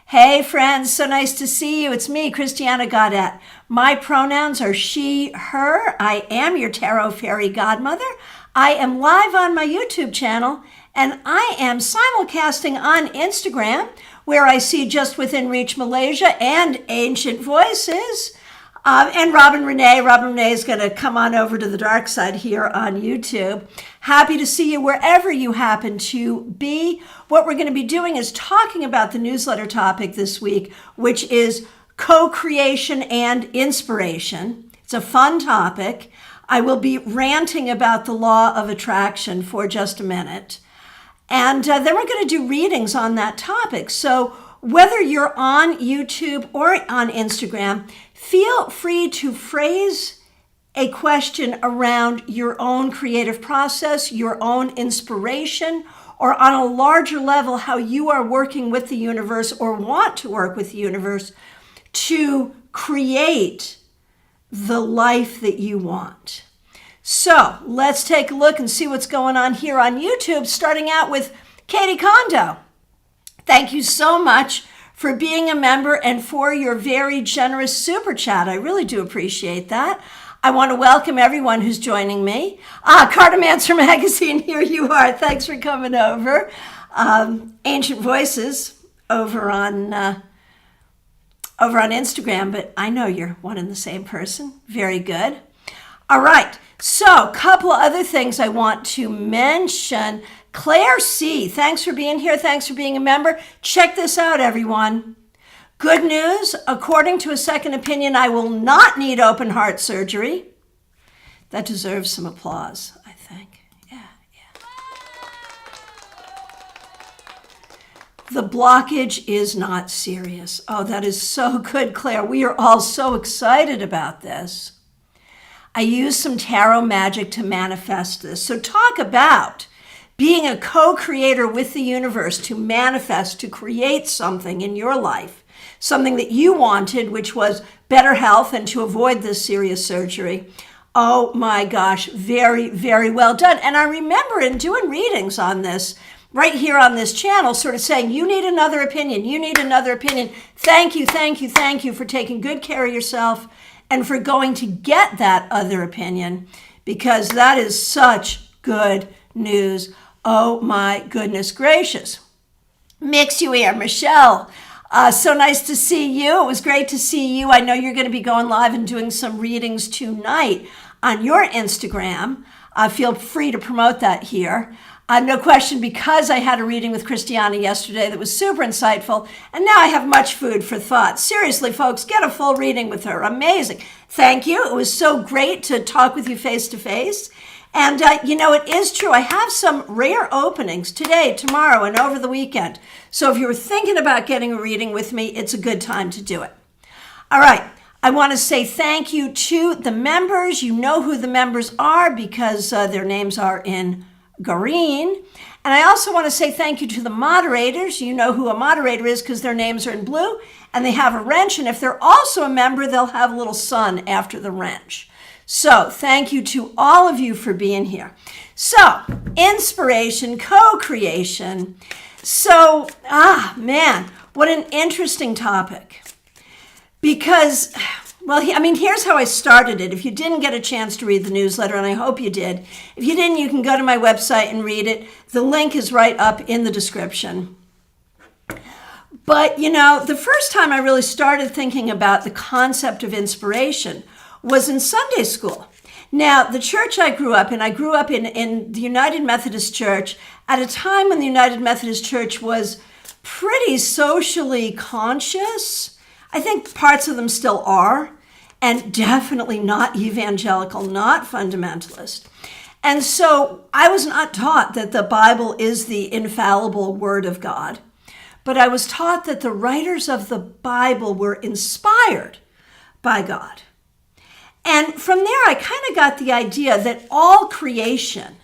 Hey friends, so nice to see you. It's me, Christiana Gaudette. My pronouns are she, her. I am your tarot fairy godmother. I am live on my YouTube channel and I am simulcasting on Instagram where I see Just Within Reach Malaysia and Ancient Voices. And Robin Renee. Robin Renee is going to come on over to the dark side here on YouTube. Happy to see you wherever you happen to be. What we're going to be doing is talking about the newsletter topic this week, which is co-creation and inspiration. It's a fun topic. I will be ranting about the law of attraction for just a minute. And then we're going to do readings on that topic. So whether you're on YouTube or on Instagram, feel free to phrase a question around your own creative process, your own inspiration, or on a larger level, how you are working with the universe or want to work with the universe to create the life that you want. So let's take a look and see what's going on here on YouTube, starting out with Katie Kondo. Thank you so much for being a member and for your very generous super chat. I really do appreciate that. I want to welcome everyone who's joining me. Cartomancer Magazine, here you are. Thanks for coming over. Ancient Voices over on Instagram, but I know you're one and the same person. Very good. All right. So a couple of other things I want to mention. Claire C., thanks for being here. Thanks for being a member. Check this out, everyone. Good news, according to a second opinion, I will not need open heart surgery. That deserves some applause, I think. Yeah. The blockage is not serious. Oh, that is so good, Claire. We are all so excited about this. I used some tarot magic to manifest this. So talk about being a co-creator with the universe to manifest, to create something in your life, something that you wanted, which was better health and to avoid this serious surgery. Oh my gosh, very, very well done. And I remember in doing readings on this, right here on this channel, sort of saying, you need another opinion, you need another opinion. Thank you, thank you, thank you for taking good care of yourself and for going to get that other opinion, because that is such good news. Oh my goodness gracious. Mix you here, Michelle. So nice to see you. It was great to see you. I know you're going to be going live and doing some readings tonight on your Instagram. Feel free to promote that here. No question, because I had a reading with Christiana yesterday that was super insightful, and now I have much food for thought. Seriously, folks, get a full reading with her. Amazing. Thank you. It was so great to talk with you face to face. And, it is true. I have some rare openings today, tomorrow, and over the weekend. So if you were thinking about getting a reading with me, it's a good time to do it. All right. I want to say thank you to the members. You know who the members are because their names are in green. And I also want to say thank you to the moderators. You know who a moderator is because their names are in blue and they have a wrench. And if they're also a member, they'll have a little sun after the wrench. So thank you to all of you for being here. So inspiration, co-creation. So, man, what an interesting topic. Because, here's how I started it. If you didn't get a chance to read the newsletter, and I hope you did, if you didn't, you can go to my website and read it. The link is right up in the description. But, the first time I really started thinking about the concept of inspiration was in Sunday school. Now, the church I grew up in the United Methodist Church at a time when the United Methodist Church was pretty socially conscious. I think parts of them still are, and definitely not evangelical, not fundamentalist. And so I was not taught that the Bible is the infallible word of God, but I was taught that the writers of the Bible were inspired by God. And from there, I kind of got the idea that all creation,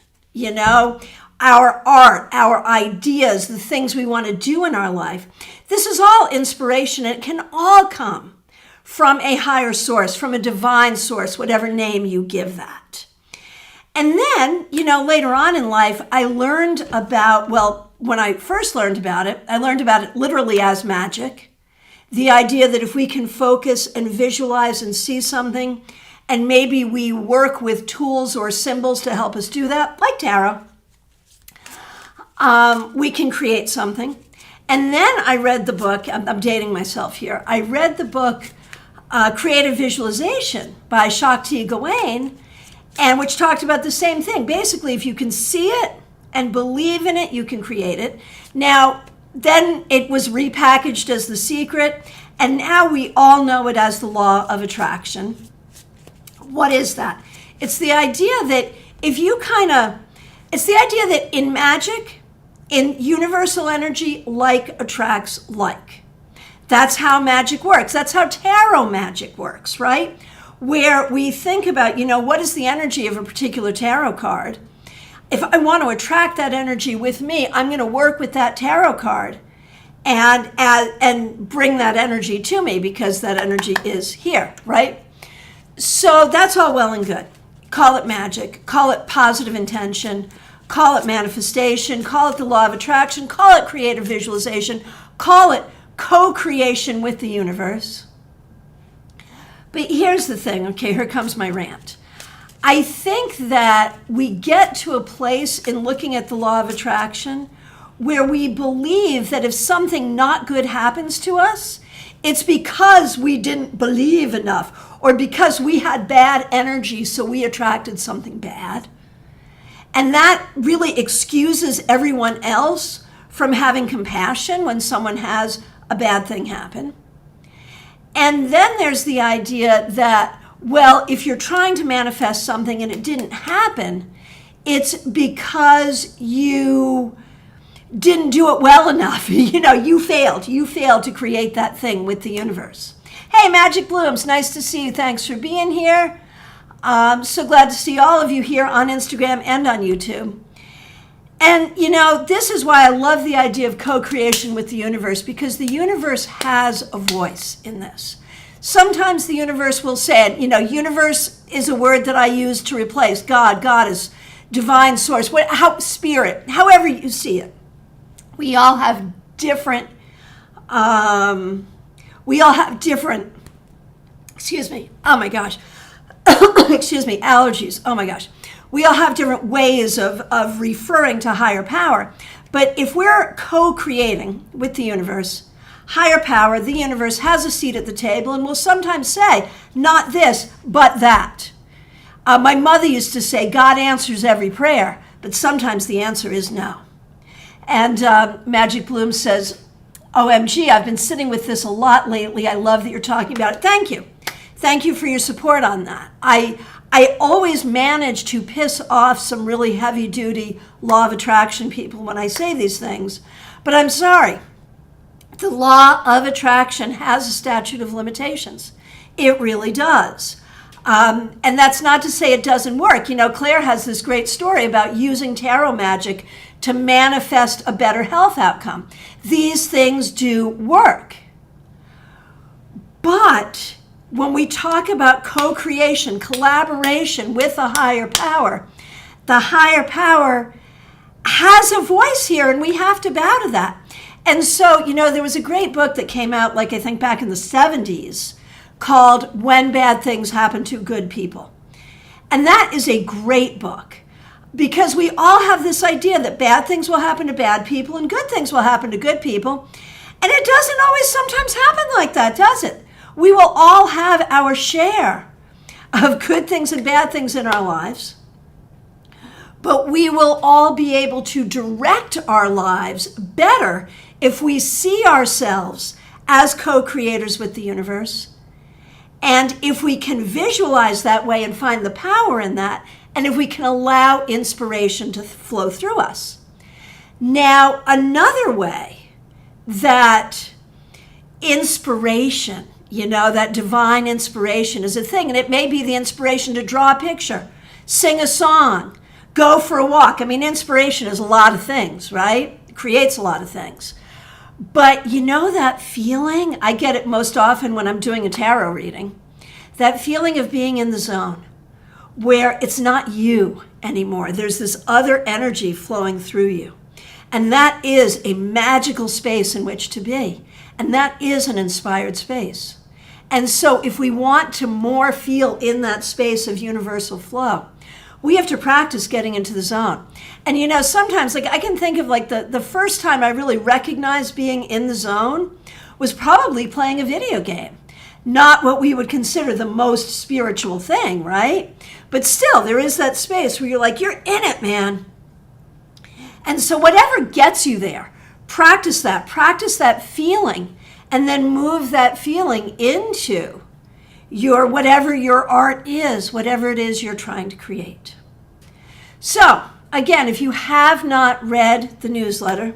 our art, our ideas, the things we want to do in our life, this is all inspiration. And it can all come from a higher source, from a divine source, whatever name you give that. And then, later on in life, I learned about, when I first learned about it, I learned about it literally as magic. The idea that if we can focus and visualize and see something, and maybe we work with tools or symbols to help us do that, like tarot, we can create something. And then I read the book, I'm dating myself here, I read the book Creative Visualization by Shakti Gawain, and which talked about the same thing. Basically, if you can see it and believe in it, you can create it. Now, then it was repackaged as The Secret, and now we all know it as the law of attraction. What is that? It's the idea that it's the idea that in magic, in universal energy, like attracts like. That's how magic works. That's how tarot magic works, right? Where we think about, what is the energy of a particular tarot card? If I want to attract that energy with me, I'm going to work with that tarot card and bring that energy to me because that energy is here, right? So that's all well and good. Call it magic, call it positive intention, call it manifestation, call it the law of attraction, call it creative visualization, call it co-creation with the universe. But here's the thing, okay, here comes my rant. I think that we get to a place in looking at the law of attraction where we believe that if something not good happens to us, it's because we didn't believe enough or because we had bad energy, so we attracted something bad. And that really excuses everyone else from having compassion when someone has a bad thing happen. And then there's the idea that, well, if you're trying to manifest something and it didn't happen, it's because you didn't do it well enough. You failed. You failed to create that thing with the universe. Hey, Magic Blooms, nice to see you. Thanks for being here. So glad to see all of you here on Instagram and on YouTube. And, this is why I love the idea of co-creation with the universe, because the universe has a voice in this. Sometimes the universe will say it. Universe is a word that I use to replace God. God is divine source, spirit, however you see it. We all have different, excuse me, oh my gosh, excuse me, allergies, oh my gosh. We all have different ways of referring to higher power. But if we're co-creating with the universe, higher power, the universe has a seat at the table and will sometimes say, not this, but that. My mother used to say, God answers every prayer, but sometimes the answer is no. And Magic Bloom says, OMG, I've been sitting with this a lot lately. I love that you're talking about it. Thank you. Thank you for your support on that. I always manage to piss off some really heavy-duty law of attraction people when I say these things, but I'm sorry. The law of attraction has a statute of limitations. It really does. And that's not to say it doesn't work. Claire has this great story about using tarot magic to manifest a better health outcome. These things do work. But when we talk about co-creation, collaboration with a higher power, the higher power has a voice here, and we have to bow to that. And so, there was a great book that came out, I think back in the 70s, called When Bad Things Happen to Good People. And that is a great book because we all have this idea that bad things will happen to bad people and good things will happen to good people. And it doesn't always sometimes happen like that, does it? We will all have our share of good things and bad things in our lives, but we will all be able to direct our lives better if we see ourselves as co-creators with the universe, and if we can visualize that way and find the power in that, and if we can allow inspiration to flow through us. Now, another way that inspiration, that divine inspiration is a thing, and it may be the inspiration to draw a picture, sing a song, go for a walk. Inspiration is a lot of things, right? It creates a lot of things. But that feeling, I get it most often when I'm doing a tarot reading, that feeling of being in the zone where it's not you anymore. There's this other energy flowing through you. And that is a magical space in which to be. And that is an inspired space. And so if we want to more feel in that space of universal flow, we have to practice getting into the zone. And you know, sometimes, like I can think of like the first time I really recognized being in the zone was probably playing a video game. Not what we would consider the most spiritual thing, right? But still, there is that space where you're like, you're in it, man. And so whatever gets you there, practice that feeling, and then move that feeling into your whatever your art is, whatever it is you're trying to create. So, again, if you have not read the newsletter,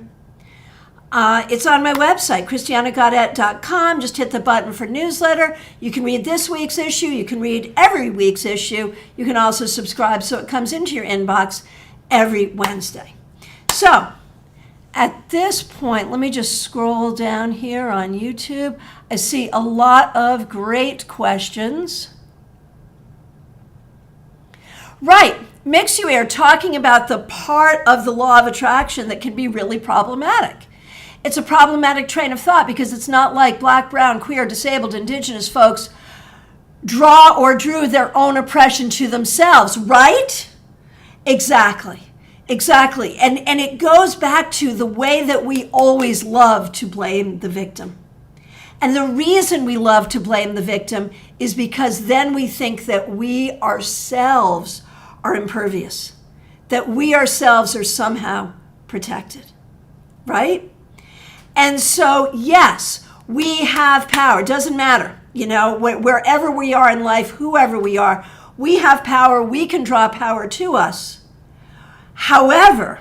it's on my website, christianagodet.com. Just hit the button for newsletter. You can read this week's issue. You can read every week's issue. You can also subscribe so it comes into your inbox every Wednesday. So, at this point, let me just scroll down here on YouTube. I see a lot of great questions. Right. Mix You Air talking about the part of the law of attraction that can be really problematic. It's a problematic train of thought because it's not like black, brown, queer, disabled, indigenous folks draw or drew their own oppression to themselves, right? Exactly. And it goes back to the way that we always love to blame the victim. And the reason we love to blame the victim is because then we think that we ourselves are impervious, that we ourselves are somehow protected, right? And so, yes, we have power. It doesn't matter, you know, wherever we are in life, whoever we are, we have power. We can draw power to us. However,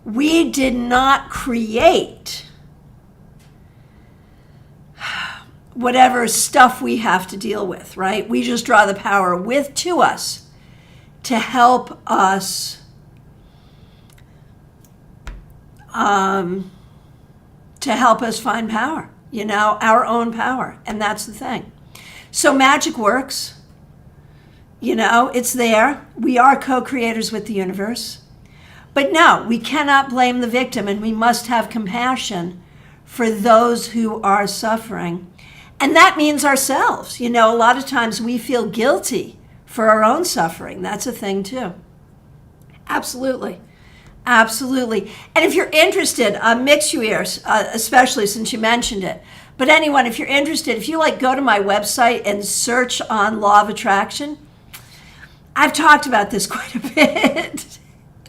we did not create whatever stuff we have to deal with, right? We just draw the power to us to help us find power, you know, our own power. And that's the thing. So magic works. You know, it's there. We are co-creators with the universe. But no, we cannot blame the victim, and we must have compassion for those who are suffering. And that means ourselves. You know, a lot of times we feel guilty for our own suffering. That's a thing too. Absolutely. Absolutely. And if you're interested, Mix You Ears, especially since you mentioned it. But anyone, if you're interested, if you go to my website and search on Law of Attraction, I've talked about this quite a bit.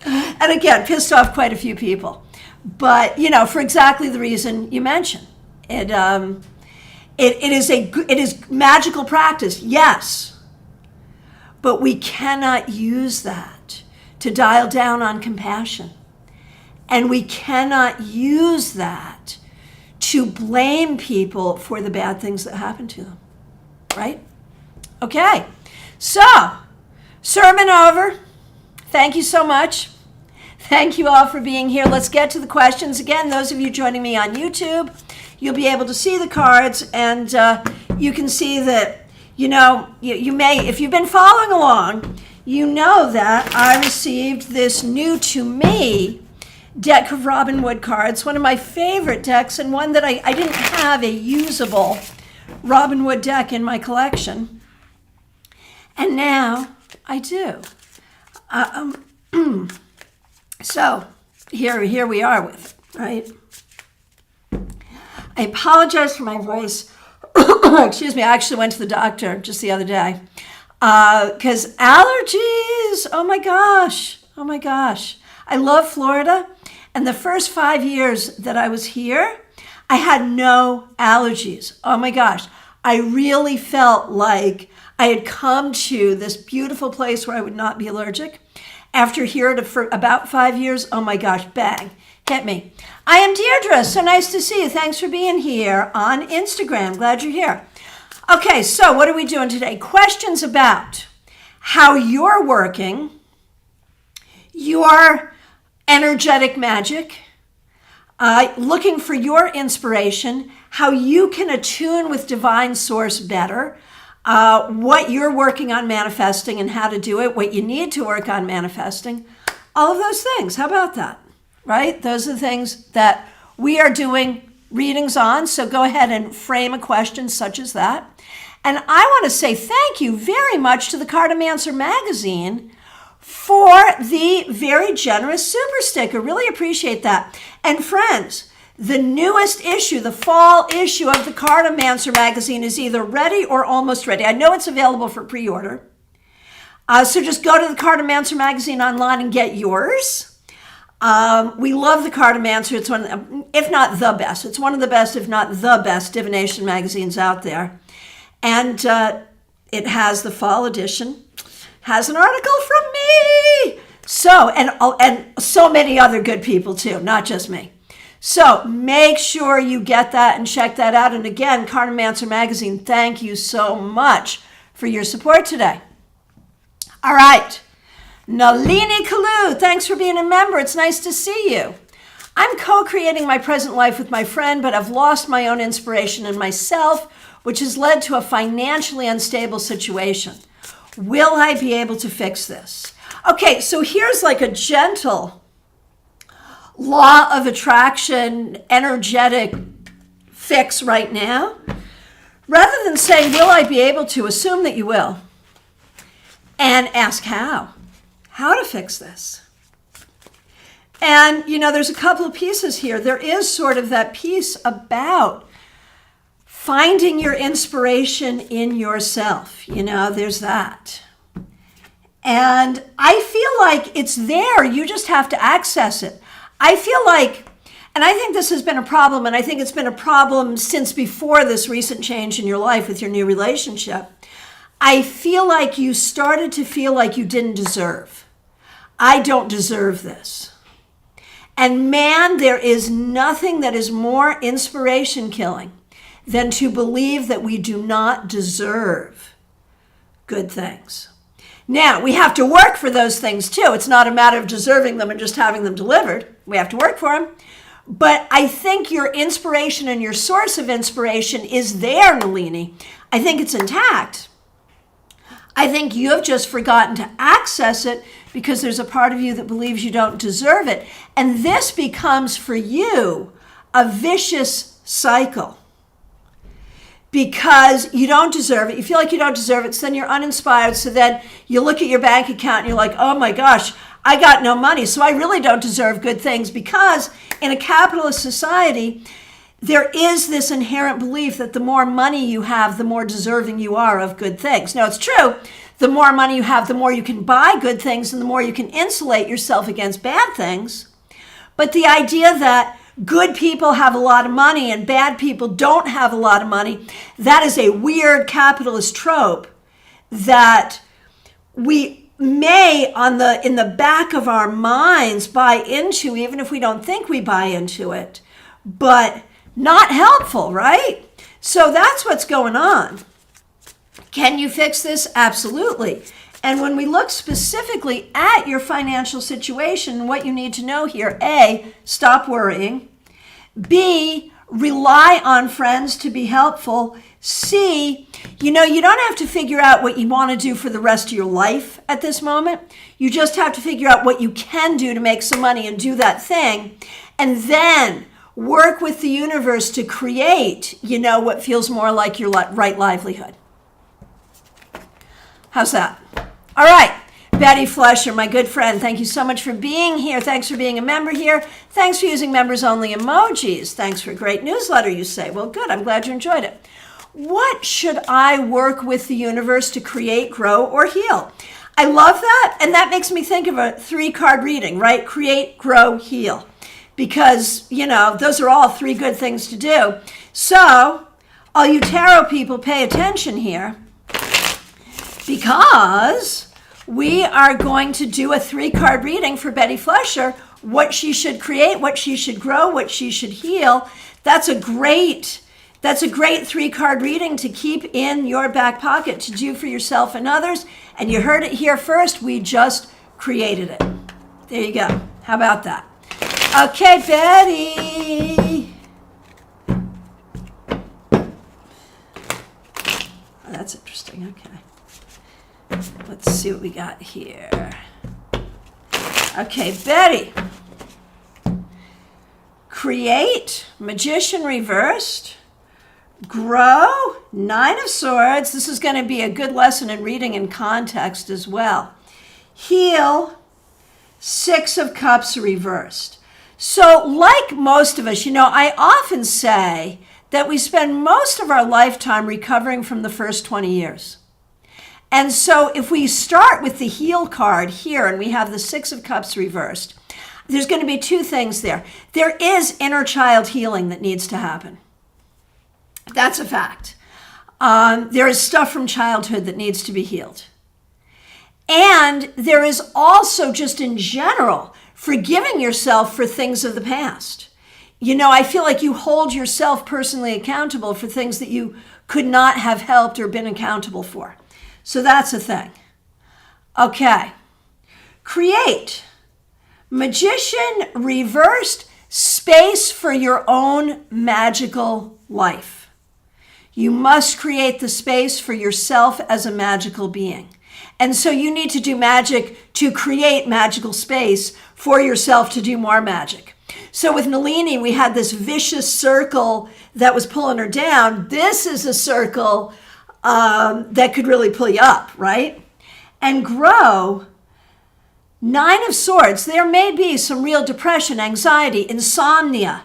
And again, pissed off quite a few people. But, you know, for exactly the reason you mentioned. It is magical practice, yes. But we cannot use that to dial down on compassion. And we cannot use that to blame people for the bad things that happen to them. Right? Okay. So, sermon over. Thank you so much. Thank you all for being here. Let's get to the questions. Again, those of you joining me on YouTube, you'll be able to see the cards, and you can see that, you know, you may, if you've been following along, you know that I received this new to me deck of Robin Wood cards, one of my favorite decks, and one that I didn't have a usable Robin Wood deck in my collection. And now I do. So here we are with it, right? I apologize for my voice. Excuse me, I actually went to the doctor just the other day because allergies, oh my gosh. I love Florida, and the first 5 years that I was here, I had no allergies. Oh my gosh. I really felt like I had come to this beautiful place where I would not be allergic. After here for about 5 years, oh my gosh, bang, hit me. I am Deirdre, so nice to see you. Thanks for being here on Instagram. Glad you're here. Okay, so what are we doing today? Questions about how you're working, your energetic magic, looking for your inspiration, how you can attune with divine source better, what you're working on manifesting and how to do it, what you need to work on manifesting, all of those things. How about that? right? Those are the things that we are doing readings on. So go ahead and frame a question such as that. And I want to say thank you very much to the Cartomancer magazine for the very generous super sticker. Really appreciate that. And friends, the newest issue, the fall issue of the Cartomancer magazine is either ready or almost ready. I know it's available for pre-order. So just go to the Cartomancer magazine online and get yours. We love the Cartomancer. It's one, if not the best, it's one of the best, if not the best divination magazines out there. And it has the fall edition, has an article from me. So, and so many other good people too, not just me. So make sure you get that and check that out. And again, Cartomancer magazine, thank you so much for your support today. All right. Nalini Kalu, thanks for being a member. It's nice to see you. I'm co-creating my present life with my friend, but I've lost my own inspiration in myself, which has led to a financially unstable situation. Will I be able to fix this? Okay, so here's like a gentle law of attraction, energetic fix right now. Rather than saying, will I be able to, assume that you will. And ask how to fix this. And, there's a couple of pieces here. There is sort of that piece about finding your inspiration in yourself. There's that. And I feel like it's there. You just have to access it. I feel like, and I think this has been a problem, and I think it's been a problem since before this recent change in your life with your new relationship. I feel like you started to feel like you didn't deserve. I don't deserve this. And man, there is nothing that is more inspiration killing than to believe that we do not deserve good things. Now, we have to work for those things too. It's not a matter of deserving them and just having them delivered. We have to work for them. But I think your inspiration and your source of inspiration is there, Nalini. I think it's intact. I think you have just forgotten to access it because there's a part of you that believes you don't deserve it. And this becomes for you a vicious cycle because you don't deserve it. You feel like you don't deserve it, so then you're uninspired. So then you look at your bank account and you're like, oh my gosh, I got no money, so I really don't deserve good things, because in a capitalist society, there is this inherent belief that the more money you have, the more deserving you are of good things. Now, it's true. The more money you have, the more you can buy good things and the more you can insulate yourself against bad things. But the idea that good people have a lot of money and bad people don't have a lot of money, that is a weird capitalist trope that we may, in the back of our minds, buy into, even if we don't think we buy into it. But not helpful, right? So that's what's going on. Can you fix this? Absolutely. And when we look specifically at your financial situation, what you need to know here, A, stop worrying. B, rely on friends to be helpful. C, you don't have to figure out what you want to do for the rest of your life at this moment. You just have to figure out what you can do to make some money and do that thing. And then work with the universe to create, what feels more like your right livelihood. How's that? All right. Betty Flesher, my good friend, thank you so much for being here. Thanks for being a member here. Thanks for using members-only emojis. Thanks for a great newsletter, you say. Well, good. I'm glad you enjoyed it. What should I work with the universe to create, grow, or heal? I love that. And that makes me think of a 3-card reading, right? Create, grow, heal. Because, those are all 3 good things to do. So, all you tarot people, pay attention here, because we are going to do a 3-card reading for Betty Flesher, what she should create, what she should grow, what she should heal. That's a great 3-card reading to keep in your back pocket to do for yourself and others. And you heard it here first. We just created it. There you go. How about that? Okay, Betty. Oh, that's interesting. Okay. Let's see what we got here. Okay, Betty. Create, Magician reversed. Grow, Nine of Swords. This is going to be a good lesson in reading in context as well. Heal, Six of Cups reversed. So like most of us, I often say that we spend most of our lifetime recovering from the first 20 years. And so if we start with the Heal card here and we have the Six of Cups reversed, there's going to be two things there. There is inner child healing that needs to happen. That's a fact. There is stuff from childhood that needs to be healed. And there is also, just in general, forgiving yourself for things of the past. I feel like you hold yourself personally accountable for things that you could not have helped or been accountable for. So that's a thing. Okay. Create. Magician reversed, space for your own magical life. You must create the space for yourself as a magical being. And so you need to do magic to create magical space for yourself to do more magic. So with Nalini, we had this vicious circle that was pulling her down. This is a circle that could really pull you up, right? And grow, Nine of Swords. There may be some real depression, anxiety, insomnia,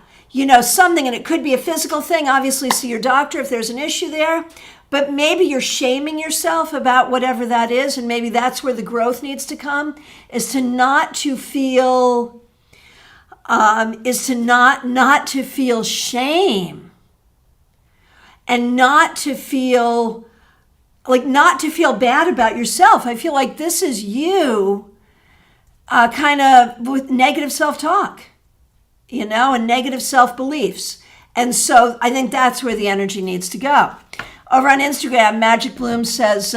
something, and it could be a physical thing. Obviously, see your doctor if there's an issue there. But maybe you're shaming yourself about whatever that is, and maybe that's where the growth needs to come, is to not to feel shame, and not to feel bad about yourself. I feel like this is you kind of with negative self-talk, and negative self-beliefs. And so I think that's where the energy needs to go. Over on Instagram, Magic Bloom says,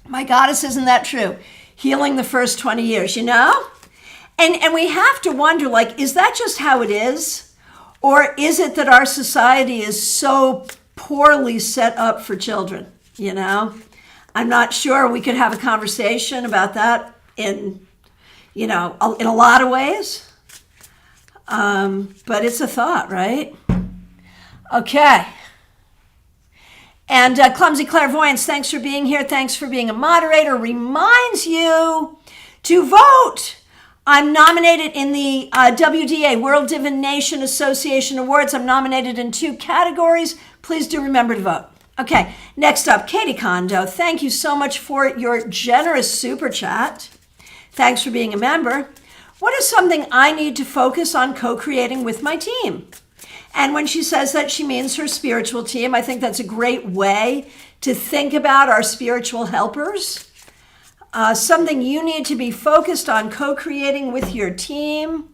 my goddess, isn't that true? Healing the first 20 years, And we have to wonder, is that just how it is? Or is it that our society is so poorly set up for children, I'm not sure. We could have a conversation about that in a lot of ways. But it's a thought, right? Okay. And Clumsy Clairvoyance, thanks for being here. Thanks for being a moderator. Reminds you to vote. I'm nominated in the WDA, World Divination Association Awards. I'm nominated in 2 categories. Please do remember to vote. Okay, next up, Katie Kondo. Thank you so much for your generous super chat. Thanks for being a member. What is something I need to focus on co-creating with my team? And when she says that, she means her spiritual team. I think that's a great way to think about our spiritual helpers. Something you need to be focused on co-creating with your team.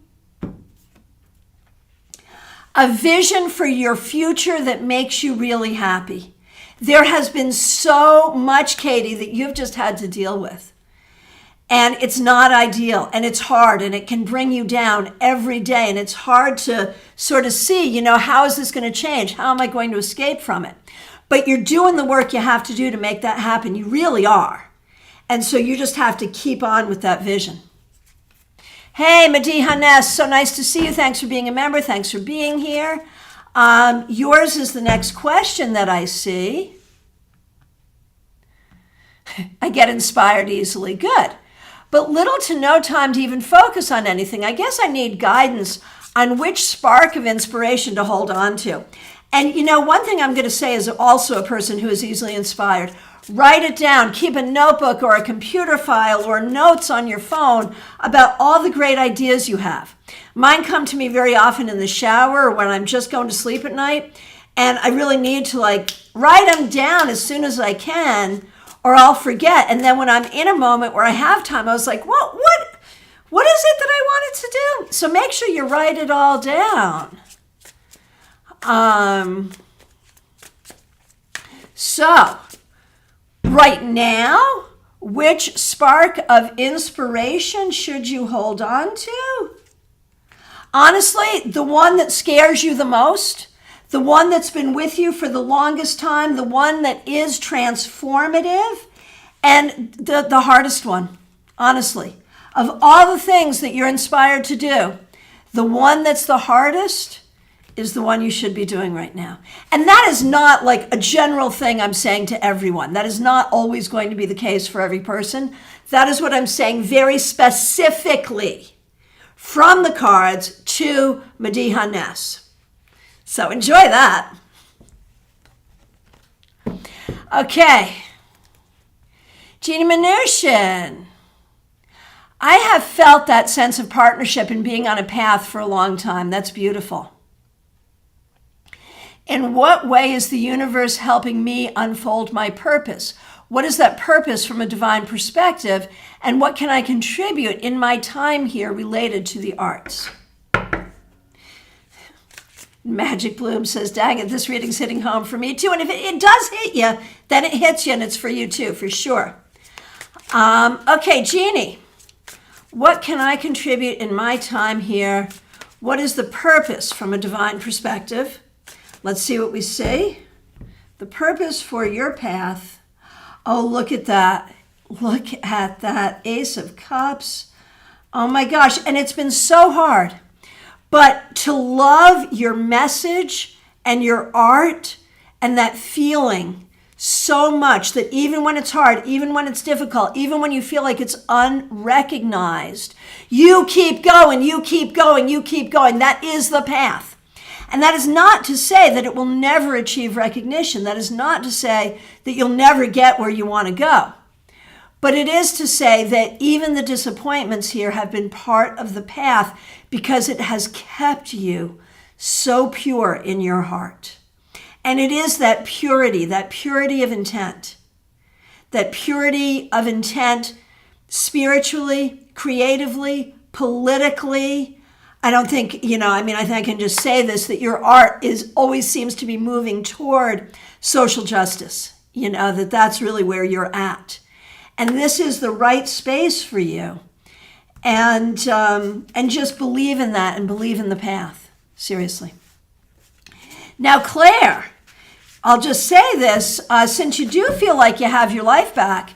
A vision for your future that makes you really happy. There has been so much, Katie, that you've just had to deal with. And it's not ideal, and it's hard, and it can bring you down every day. And it's hard to sort of see, how is this going to change? How am I going to escape from it? But you're doing the work you have to do to make that happen. You really are. And so you just have to keep on with that vision. Hey, Madiha Ness, so nice to see you. Thanks for being a member. Thanks for being here. Yours is the next question that I see. I get inspired easily. Good. But little to no time to even focus on anything. I guess I need guidance on which spark of inspiration to hold on to. And one thing I'm going to say is also a person who is easily inspired. Write it down. Keep a notebook or a computer file or notes on your phone about all the great ideas you have. Mine come to me very often in the shower or when I'm just going to sleep at night. And I really need to write them down as soon as I can, or I'll forget. And then when I'm in a moment where I have time, I was like, what is it that I wanted to do? So make sure you write it all down. So right now, which spark of inspiration should you hold on to? Honestly, the one that scares you the most, the one that's been with you for the longest time, the one that is transformative, and the hardest one, honestly. Of all the things that you're inspired to do, The one that's the hardest is the one you should be doing right now. And that is not like a general thing I'm saying to everyone. That is not always going to be the case for every person. That is what I'm saying very specifically from the cards to Mediha Ness. So enjoy that. Okay. Jeannie Mnuchin. I have felt that sense of partnership and being on a path for a long time. That's beautiful. In what way is the universe helping me unfold my purpose? What is that purpose from a divine perspective? And what can I contribute in my time here related to the arts? Magic Bloom says, dang it, this reading's hitting home for me too. And if it does hit you, then it hits you and it's for you too, for sure. Okay, Jeannie, what can I contribute in my time here? What is the purpose from a divine perspective? Let's see what we see. The purpose for your path. Oh, look at that. Look at that Ace of Cups. Oh my gosh. And it's been so hard. But to love your message and your art and that feeling so much that even when it's hard, even when it's difficult, even when you feel like it's unrecognized, you keep going, you keep going, you keep going. That is the path. And that is not to say that it will never achieve recognition. That is not to say that you'll never get where you want to go. But it is to say that even the disappointments here have been part of the path because it has kept you so pure in your heart. And it is that purity of intent, that purity of intent spiritually, creatively, politically. I don't think, I think I can just say this, that your art always seems to be moving toward social justice, that's really where you're at. And this is the right space for you. And just believe in that and believe in the path, seriously. Now, Claire, I'll just say this, since you do feel like you have your life back,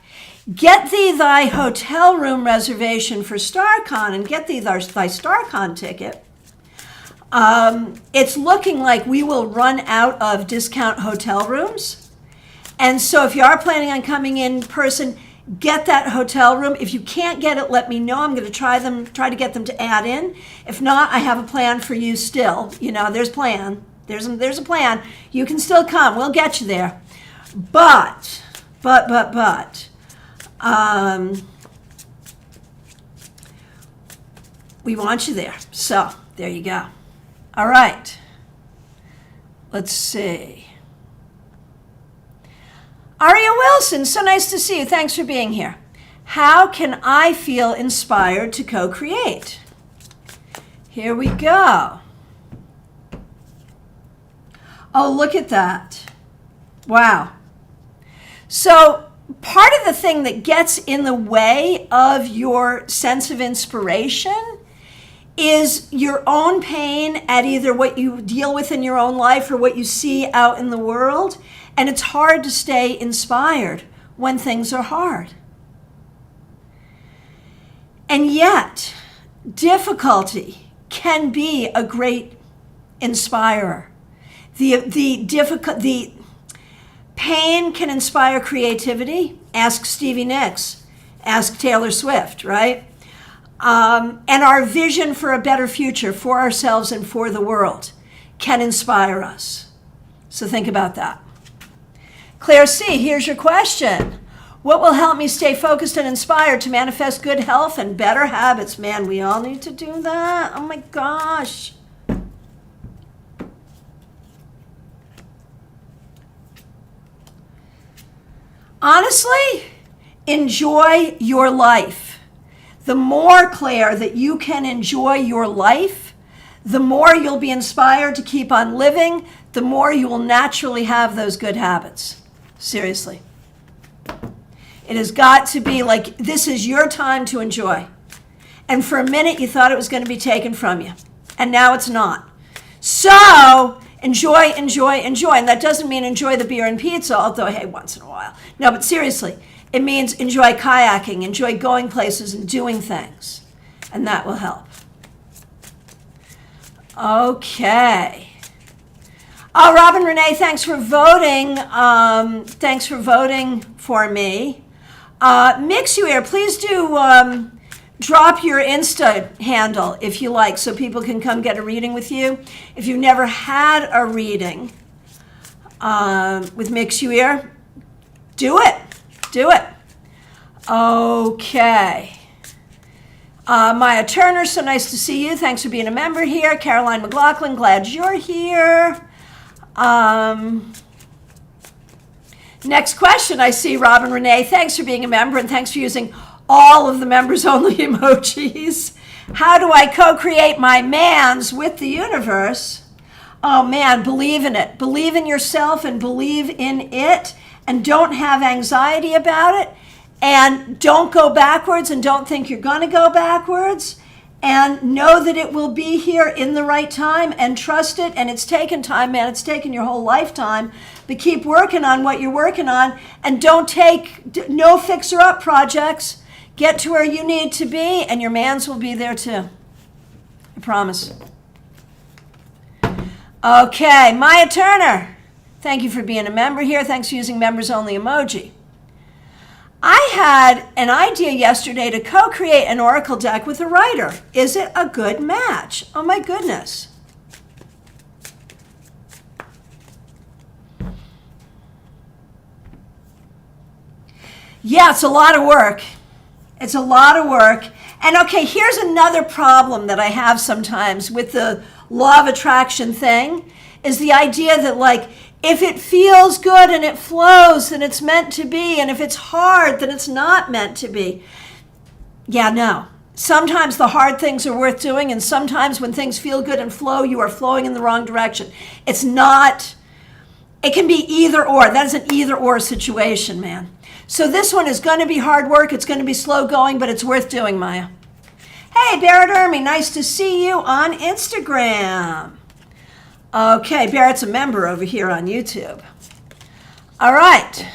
get thee thy hotel room reservation for StarCon and get thee thy StarCon ticket. It's looking like we will run out of discount hotel rooms. And so if you are planning on coming in person, get that hotel room. If you can't get it, let me know. I'm going to try to get them to add in. If not, I have a plan for you still. There's a plan. There's a plan. You can still come. We'll get you there. But, we want you there. So there you go. All right. Let's see. Aria Wilson, so nice to see you. Thanks for being here. How can I feel inspired to co-create? Here we go. Oh, look at that. Wow. So part of the thing that gets in the way of your sense of inspiration is your own pain at either what you deal with in your own life or what you see out in the world. And it's hard to stay inspired when things are hard. And yet, difficulty can be a great inspirer. The pain can inspire creativity. Ask Stevie Nicks. Ask Taylor Swift, right? And our vision for a better future for ourselves and for the world can inspire us. So think about that. Claire C., here's your question. What will help me stay focused and inspired to manifest good health and better habits? Man, we all need to do that. Oh my gosh. Honestly, enjoy your life. The more, Claire, that you can enjoy your life, the more you'll be inspired to keep on living, the more you will naturally have those good habits. Seriously. It has got to be like, this is your time to enjoy. And for a minute, you thought it was going to be taken from you. And now it's not. So enjoy, enjoy, enjoy. And that doesn't mean enjoy the beer and pizza, although, hey, once in a while. No, but seriously, it means enjoy kayaking, enjoy going places and doing things. And that will help. Okay. Oh, Robin Renee, thanks for voting. Thanks for voting for me. Mixuair, please do drop your Insta handle if you like, so people can come get a reading with you. If you've never had a reading with Mixuair, do it. Do it. Okay. Maya Turner, so nice to see you. Thanks for being a member here. Caroline McLaughlin, glad you're here. Next question, I see Robin Renee. Thanks for being a member and thanks for using all of the members only emojis. How do I co-create my mans with the universe? Oh man, believe in it. Believe in yourself and believe in it, and don't have anxiety about it, and don't go backwards and don't think you're going to go backwards, and know that it will be here in the right time, and trust it. And it's taken time, man. It's taken your whole lifetime, but keep working on what you're working on, and don't take no fixer-up projects. Get to where you need to be, and your mans will be there too. I promise. Okay, Maya Turner, thank you for being a member here. Thanks for using members only emoji. I had an idea yesterday to co-create an oracle deck with a writer. Is it a good match? Oh my goodness. Yeah, it's a lot of work. It's a lot of work. And okay, here's another problem that I have sometimes with the law of attraction thing, is the idea that, like, if it feels good and it flows, then it's meant to be. And if it's hard, then it's not meant to be. Yeah, no. Sometimes the hard things are worth doing, and sometimes when things feel good and flow, you are flowing in the wrong direction. It's not, it can be either or. That is an either or situation, man. So this one is going to be hard work. It's going to be slow going, but it's worth doing, Maya. Hey, Barrett Ermy, nice to see you on Instagram. Okay, Barrett's a member over here on YouTube. All right.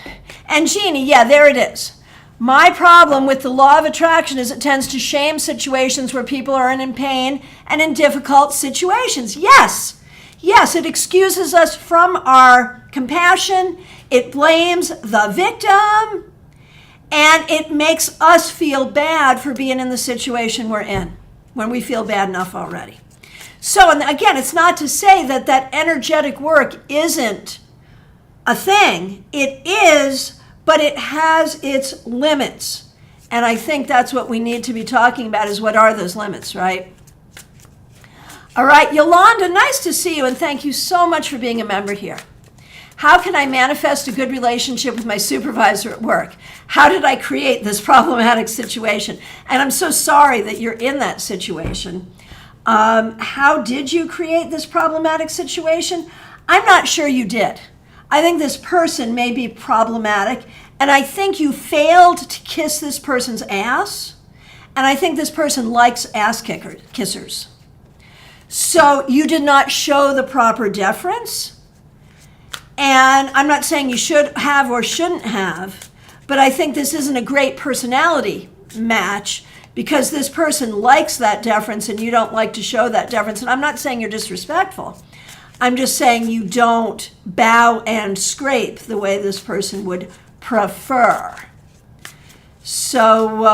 And Jeannie, yeah, there it is. My problem with the law of attraction is it tends to shame situations where people are in pain and in difficult situations. Yes. Yes, it excuses us from our compassion. It blames the victim. And it makes us feel bad for being in the situation we're in when we feel bad enough already. So, and again, it's not to say that that energetic work isn't a thing. It is, but it has its limits. And I think that's what we need to be talking about, is what are those limits, right? All right, Yolanda, nice to see you, and thank you so much for being a member here. How can I manifest a good relationship with my supervisor at work? How did I create this problematic situation? And I'm so sorry that you're in that situation. How did you create this problematic situation? I'm not sure you did. I think this person may be problematic, and I think you failed to kiss this person's ass, and I think this person likes ass kissers. So you did not show the proper deference. And I'm not saying you should have or shouldn't have, but I think this isn't a great personality match, because this person likes that deference and you don't like to show that deference. And I'm not saying you're disrespectful. I'm just saying you don't bow and scrape the way this person would prefer. So,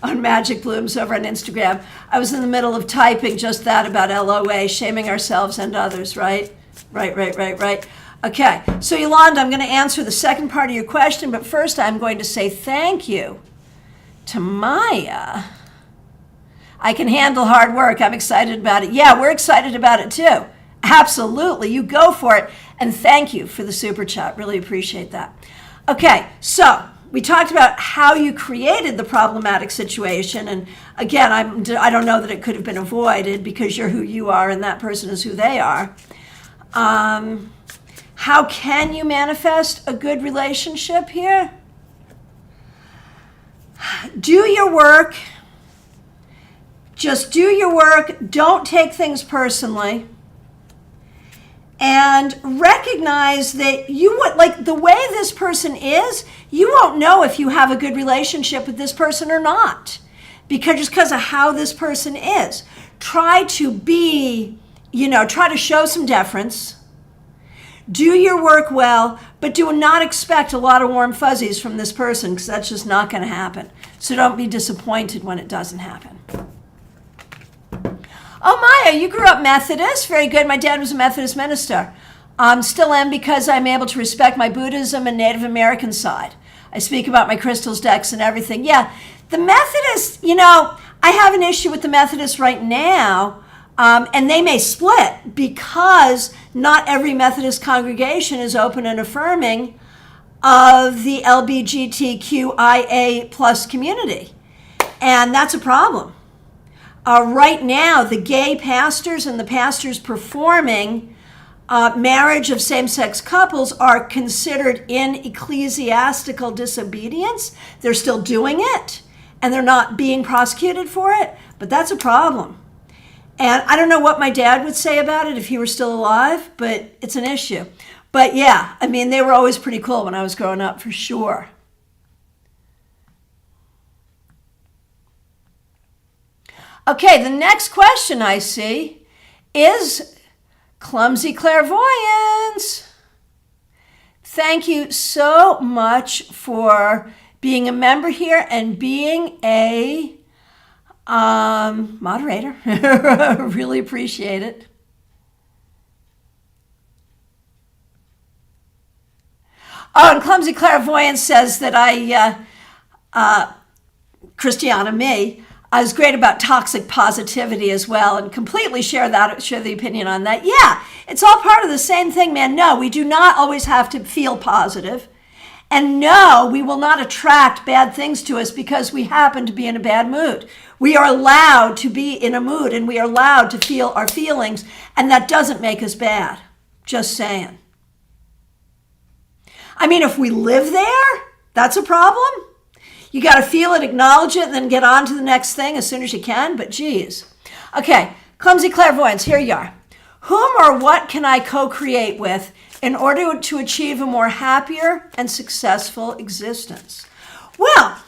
on Magic Blooms over on Instagram, I was in the middle of typing just that about LOA, shaming ourselves and others, right? Right. Okay, so Yolanda, I'm going to answer the second part of your question, but first I'm going to say thank you to Maya. I can handle hard work. I'm excited about it. Yeah, we're excited about it too. Absolutely. You go for it. And thank you for the super chat. Really appreciate that. Okay, so we talked about how you created the problematic situation. And again, I don't know that it could have been avoided, because you're who you are and that person is who they are. How can you manifest a good relationship here? Do your work. Just do your work. Don't take things personally. And recognize that you would, like the way this person is, you won't know if you have a good relationship with this person or not. because of how this person is. Try to be, try to show some deference. Do your work well, but do not expect a lot of warm fuzzies from this person, because that's just not going to happen. So don't be disappointed when it doesn't happen. Oh, Maya, you grew up Methodist. Very good. My dad was a Methodist minister. Still am, because I'm able to respect my Buddhism and Native American side. I speak about my crystals, decks, and everything. Yeah, the Methodists, I have an issue with the Methodists right now, and they may split because not every Methodist congregation is open and affirming of the LGBTQIA plus community. And that's a problem. Right now, the gay pastors and the pastors performing marriage of same-sex couples are considered in ecclesiastical disobedience. They're still doing it, and they're not being prosecuted for it, but that's a problem. And I don't know what my dad would say about it if he were still alive, but it's an issue. But yeah, they were always pretty cool when I was growing up, for sure. Okay, the next question I see is clumsy clairvoyance. Thank you so much for being a member here and being a moderator. Really appreciate it. Oh, and clumsy clairvoyance says that Christiana, me, I was great about toxic positivity as well, and completely share the opinion on that. Yeah, it's all part of the same thing, man. No, we do not always have to feel positive. And no, we will not attract bad things to us because we happen to be in a bad mood. We are allowed to be in a mood, and we are allowed to feel our feelings, and that doesn't make us bad. Just saying. If we live there, that's a problem. You got to feel it, acknowledge it, and then get on to the next thing as soon as you can. But geez. Okay, clumsy clairvoyance, here you are. Whom or what can I co-create with in order to achieve a more happier and successful existence? Well,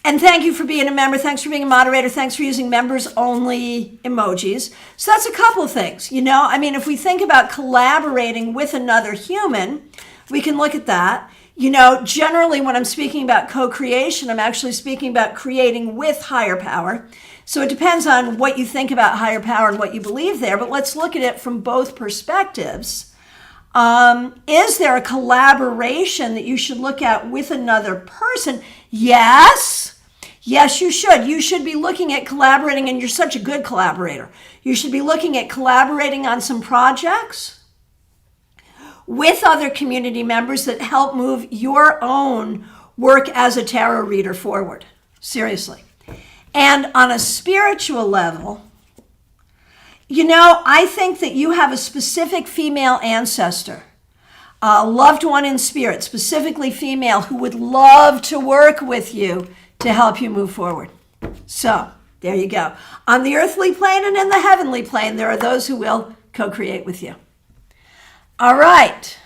and thank you for being a member. Thanks for being a moderator. Thanks for using members-only emojis. So that's a couple of things. If we think about collaborating with another human, we can look at that. Generally when I'm speaking about co-creation, I'm actually speaking about creating with higher power. So it depends on what you think about higher power and what you believe there, but let's look at it from both perspectives. Is there a collaboration that you should look at with another person? Yes. Yes, you should. You should be looking at collaborating, and you're such a good collaborator. You should be looking at collaborating on some projects with other community members that help move your own work as a tarot reader forward. Seriously. And on a spiritual level, I think that you have a specific female ancestor, a loved one in spirit, specifically female, who would love to work with you to help you move forward. So there you go. On the earthly plane and in the heavenly plane, there are those who will co-create with you. All right.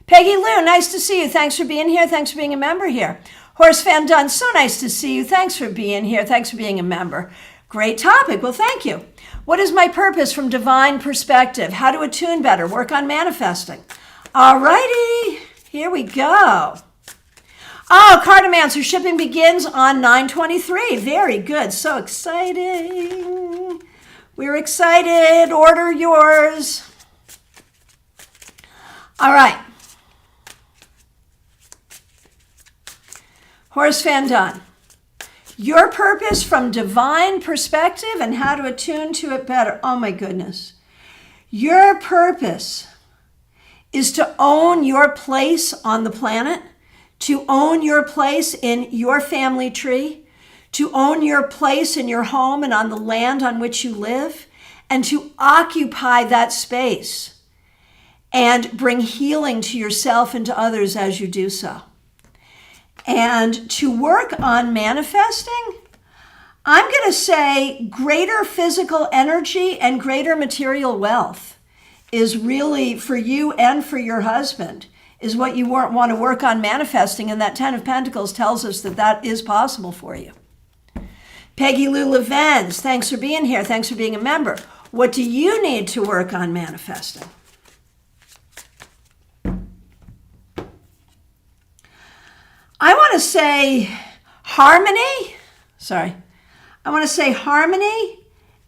Peggy Lou, nice to see you. Thanks for being here. Thanks for being a member here. Horace Van Dunn, so nice to see you. Thanks for being here. Thanks for being a member. Great topic. Well, thank you. What is my purpose from divine perspective? How to attune better? Work on manifesting. All righty. Here we go. Oh, Cartomancer, shipping begins on 9/23. Very good. So exciting. We're excited. Order yours. All right. Horace Van Dunn. Your purpose from divine perspective and how to attune to it better. Oh my goodness. Your purpose is to own your place on the planet, to own your place in your family tree, to own your place in your home and on the land on which you live, and to occupy that space and bring healing to yourself and to others as you do so. And to work on manifesting, I'm going to say greater physical energy and greater material wealth is really for you and for your husband is what you want to work on manifesting, and that 10 of Pentacles tells us that that is possible for you. Peggy Lou Levens, thanks for being here. Thanks for being a member. What do you need to work on manifesting? I want to say harmony. I want to say harmony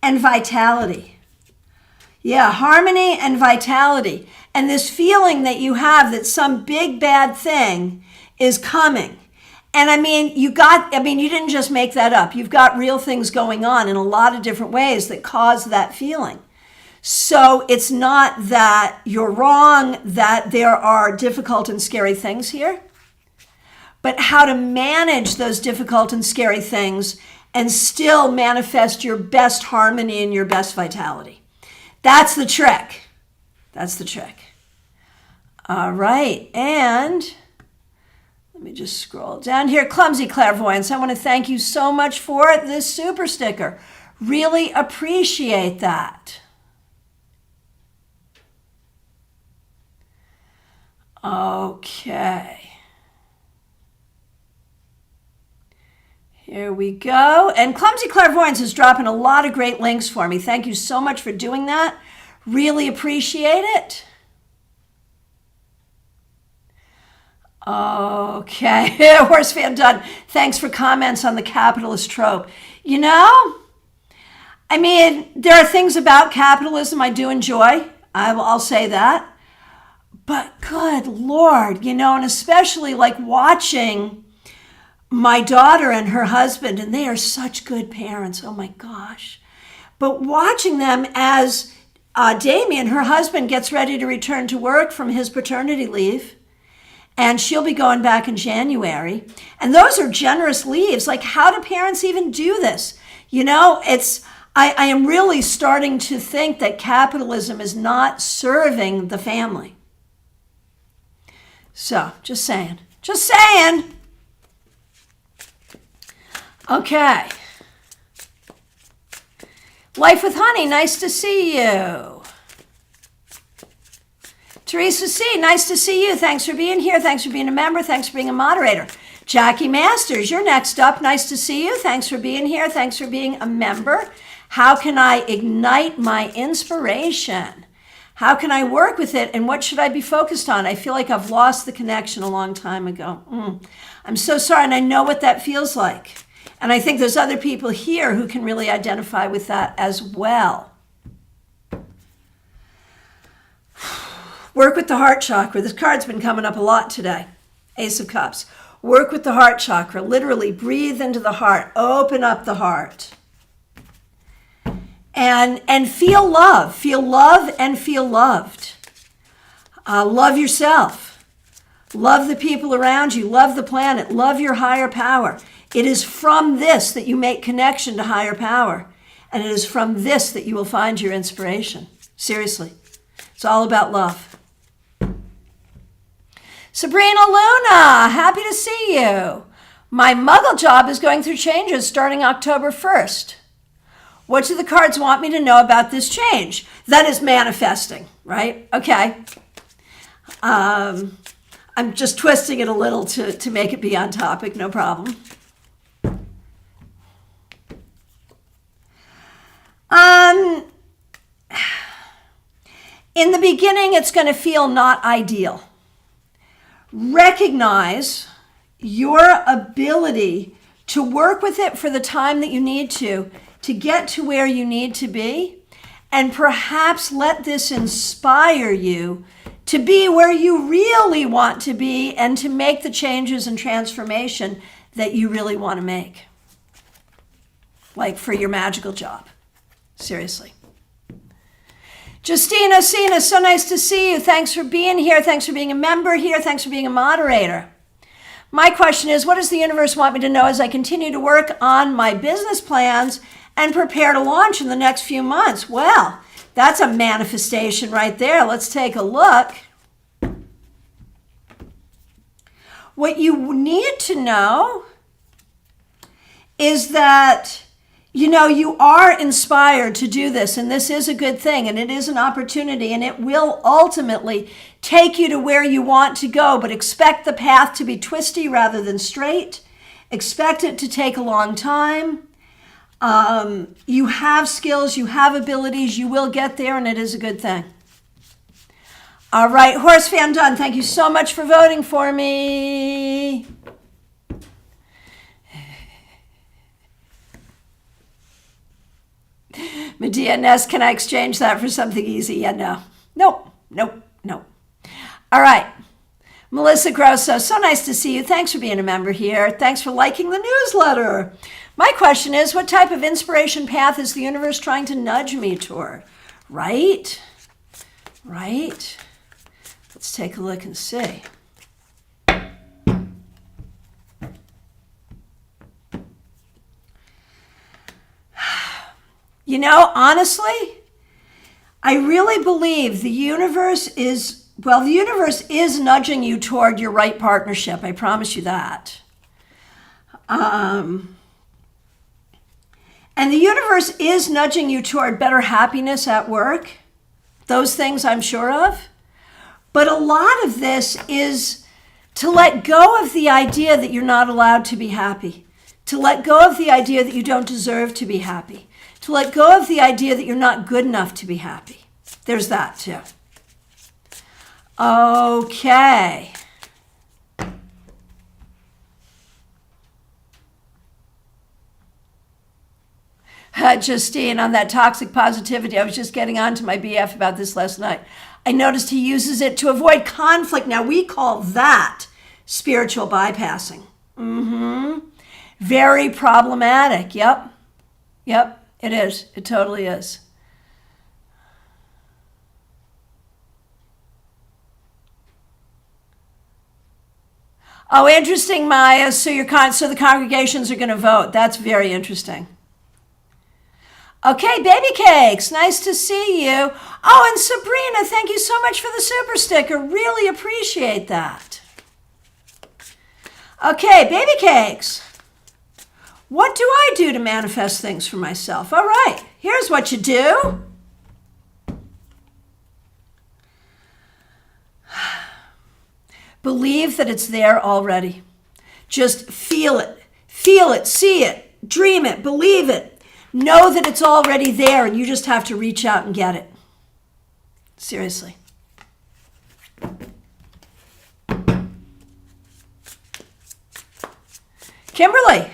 and vitality. Yeah, harmony and vitality. And this feeling that you have that some big bad thing is coming. And you didn't just make that up. You've got real things going on in a lot of different ways that cause that feeling. So it's not that you're wrong, that there are difficult and scary things here, but how to manage those difficult and scary things and still manifest your best harmony and your best vitality. That's the trick. That's the trick. All right, and let me just scroll down here. Clumsy Clairvoyance, I want to thank you so much for this super sticker. Really appreciate that. Okay. Here we go. And Clumsy Clairvoyance is dropping a lot of great links for me. Thank you so much for doing that. Really appreciate it. Okay. Horse fan done. Thanks for comments on the capitalist trope. There are things about capitalism I do enjoy. I'll say that. But good Lord, and especially like watching my daughter and her husband, and they are such good parents. Oh my gosh. But watching them as Damien, her husband, gets ready to return to work from his paternity leave, and she'll be going back in January. And those are generous leaves. Like, how do parents even do this? I am really starting to think that capitalism is not serving the family. So, just saying. Okay. Life with Honey, nice to see you. Teresa C., nice to see you. Thanks for being here. Thanks for being a member. Thanks for being a moderator. Jackie Masters, you're next up. Nice to see you. Thanks for being here. Thanks for being a member. How can I ignite my inspiration? How can I work with it, and what should I be focused on? I feel like I've lost the connection a long time ago. I'm so sorry, and I know what that feels like. And I think there's other people here who can really identify with that as well. Work with the heart chakra. This card's been coming up a lot today. Ace of Cups. Work with the heart chakra. Literally breathe into the heart. Open up the heart. And feel love. Feel love and feel loved. Love yourself. Love the people around you. Love the planet. Love your higher power. It is from this that you make connection to higher power. And it is from this that you will find your inspiration. Seriously. It's all about love. Sabrina Luna, happy to see you. My muggle job is going through changes starting October 1st. What do the cards want me to know about this change? That is manifesting, right? Okay. I'm just twisting it a little to make it be on topic, no problem. In the beginning, it's going to feel not ideal. Recognize your ability to work with it for the time that you need to get to where you need to be, and perhaps let this inspire you to be where you really want to be and to make the changes and transformation that you really want to make. Like for your magical job. Seriously. Justina Sina, so nice to see you. Thanks for being here. Thanks for being a member here. Thanks for being a moderator. My question is, what does the universe want me to know as I continue to work on my business plans and prepare to launch in the next few months? Well, that's a manifestation right there. Let's take a look. What you need to know is that You know, you are inspired to do this, and this is a good thing, and it is an opportunity, and it will ultimately take you to where you want to go, but expect the path to be twisty rather than straight. Expect it to take a long time. You have skills, you have abilities, you will get there, and it is a good thing. All right, Horse Fan Done, thank you so much for voting for me. Medea Ness, can I exchange that for something easy? Yeah, no. Nope. All right. Melissa Grosso, so nice to see you. Thanks for being a member here. Thanks for liking the newsletter. My question is, what type of inspiration path is the universe trying to nudge me toward? Right? Let's take a look and see. You know, honestly, I really believe the universe is nudging you toward your right partnership. I promise you that. And the universe is nudging you toward better happiness at work. Those things I'm sure of. But a lot of this is to let go of the idea that you're not allowed to be happy. To let go of the idea that you don't deserve to be happy. To let go of the idea that you're not good enough to be happy. There's that too. Okay. Justine, on that toxic positivity, I was just getting on to my BF about this last night. I noticed he uses it to avoid conflict. Now, we call that spiritual bypassing. Very problematic. Yep, it is. It totally is. Oh, interesting, Maya. So the congregations are going to vote. That's very interesting. Okay, Baby Cakes, nice to see you. Oh, and Sabrina, thank you so much for the super sticker. Really appreciate that. Okay, Baby Cakes. What do I do to manifest things for myself? All right, here's what you do. Believe that it's there already. Just feel it, see it, dream it, believe it. Know that it's already there and you just have to reach out and get it. Seriously. Kimberly,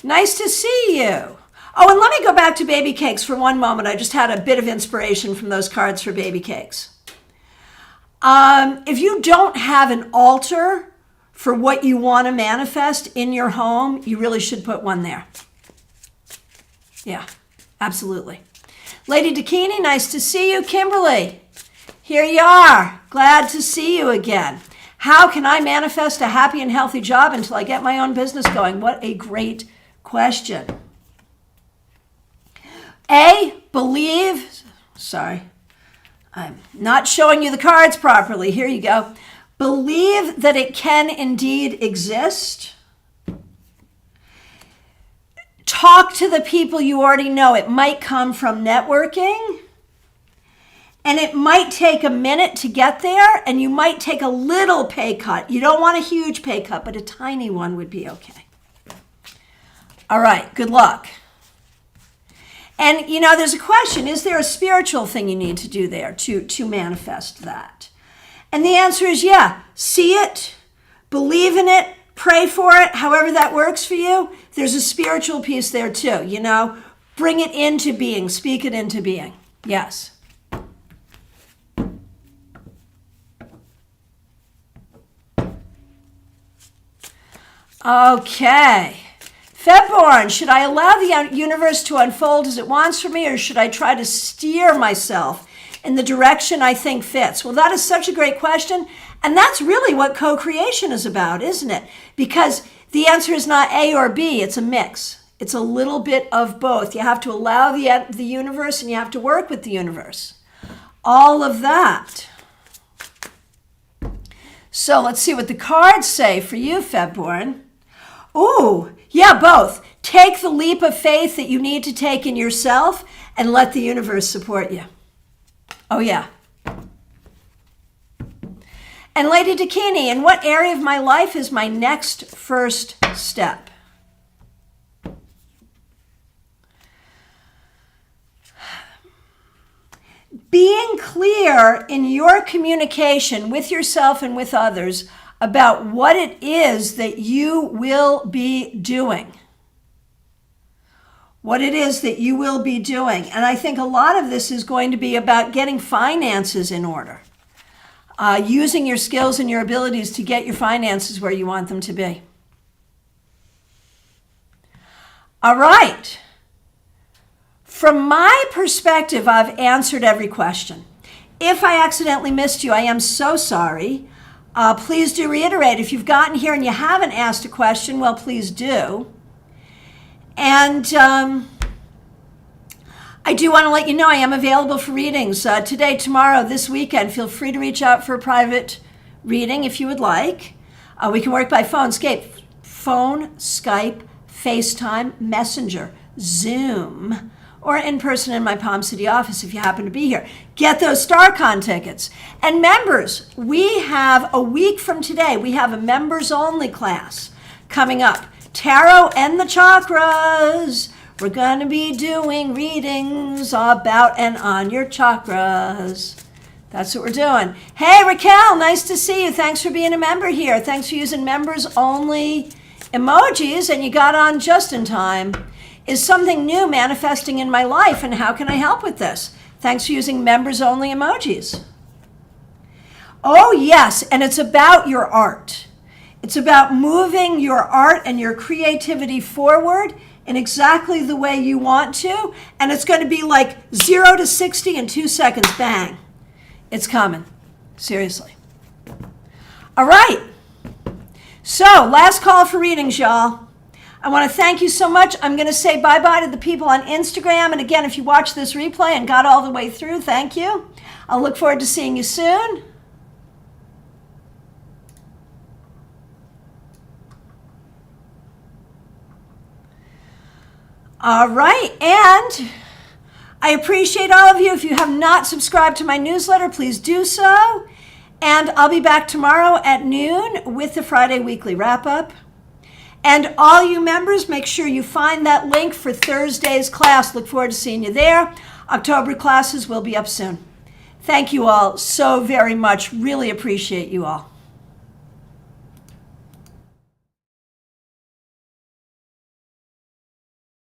nice to see you. Oh, and let me go back to Baby Cakes for one moment. I just had a bit of inspiration from those cards for Baby Cakes. If you don't have an altar for what you want to manifest in your home, you really should put one there. Yeah, absolutely. Lady Dakini, nice to see you. Kimberly, here you are. Glad to see you again. How can I manifest a happy and healthy job until I get my own business going? What a great question. Sorry, I'm not showing you the cards properly. Here you go. Believe that it can indeed exist. Talk to the people you already know. It might come from networking, and it might take a minute to get there, and you might take a little pay cut. You don't want a huge pay cut, but a tiny one would be okay. All right, good luck. And, you know, there's a question, is there a spiritual thing you need to do there to manifest that? And the answer is yeah. See it, believe in it, pray for it, however that works for you. There's a spiritual piece there too, you know. Bring it into being, speak it into being. Yes. Okay. Febborn, should I allow the universe to unfold as it wants for me, or should I try to steer myself in the direction I think fits? Well, that is such a great question. And that's really what co-creation is about, isn't it? Because the answer is not A or B, it's a mix. It's a little bit of both. You have to allow the universe and you have to work with the universe. All of that. So let's see what the cards say for you, Febborn. Ooh, Yeah, both. Take the leap of faith that you need to take in yourself and let the universe support you. Oh, yeah. And Lady Dakini, in what area of my life is my next first step? Being clear in your communication with yourself and with others about what it is that you will be doing. What it is that you will be doing. And I think a lot of this is going to be about getting finances in order. Using your skills and your abilities to get your finances where you want them to be. All right. From my perspective, I've answered every question. If I accidentally missed you, I am so sorry. Please do reiterate. If you've gotten here and you haven't asked a question, well, please do. And I do want to let you know I am available for readings today, tomorrow, this weekend. Feel free to reach out for a private reading if you would like. We can work by phone, Skype, FaceTime, Messenger, Zoom, or in person in my Palm City office if you happen to be here. Get those StarCon tickets. And members, we have a week from today, we have a members-only class coming up. Tarot and the Chakras. We're going to be doing readings about and on your chakras. That's what we're doing. Hey, Raquel, nice to see you. Thanks for being a member here. Thanks for using members-only emojis, and you got on just in time. Is something new manifesting in my life, and how can I help with this? Thanks for using members-only emojis. Oh, yes, and it's about your art. It's about moving your art and your creativity forward in exactly the way you want to, and it's going to be like 0 to 60 in 2 seconds, bang. It's coming, seriously. All right, so last call for readings, y'all. I want to thank you so much. I'm going to say bye-bye to the people on Instagram, and again, if you watched this replay and got all the way through, thank you. I'll look forward to seeing you soon. All right, and I appreciate all of you. If you have not subscribed to my newsletter, please do so. And I'll be back tomorrow at noon with the Friday Weekly Wrap-Up. And all you members, make sure you find that link for Thursday's class. Look forward to seeing you there. October classes will be up soon. Thank you all so very much. Really appreciate you all.